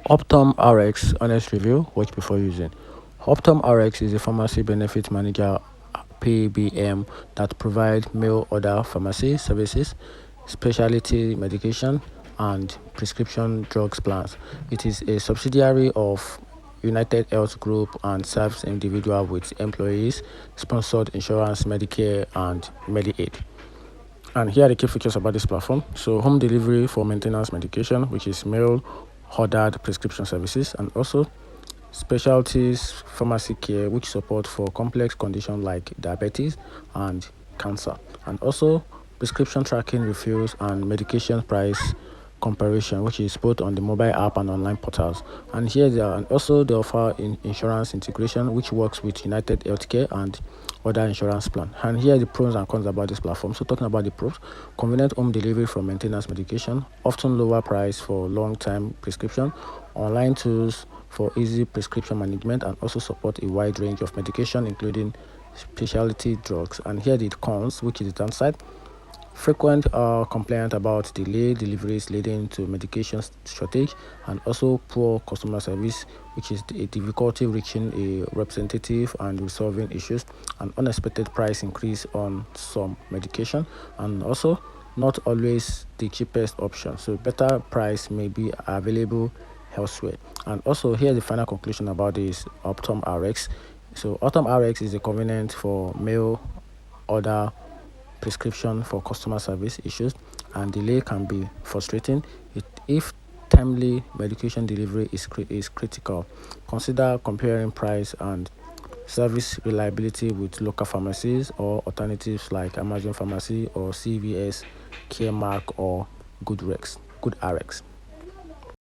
OptumRx Honest Review, watch before using. OptumRx is a pharmacy benefit manager PBM that provides mail order pharmacy services, specialty medication, and prescription drugs plans. It is a subsidiary of United Health Group and serves individuals with employees, sponsored insurance, Medicare, and Medicaid. And here are the key features about this platform. So home delivery for maintenance medication, which is mail ordered prescription services, and also specialties pharmacy care, which support for complex conditions like diabetes and cancer, and also prescription tracking, refills, and medication price comparison, which is both on the mobile app and online portals. And here they are, and also they offer insurance integration, which works with United Healthcare and other insurance plan. And here are the pros and cons about this platform. So talking about the pros: convenient home delivery for maintenance medication, often lower price for long-term prescription, online tools for easy prescription management, and also support a wide range of medication including specialty drugs. And here are the cons, which is the downside: frequent complaint about delayed deliveries leading to medication shortage, and also poor customer service, which is a difficulty reaching a representative and resolving issues, and unexpected price increase on some medication, and also not always the cheapest option, so better price may be available elsewhere. And also here's the final conclusion about this OptumRx. So OptumRx is a convenient for mail order prescription for customer service issues, and delay can be frustrating if timely medication delivery is critical. Consider comparing price and service reliability with local pharmacies or alternatives like Amazon Pharmacy or CVS, Caremark, or Good RX.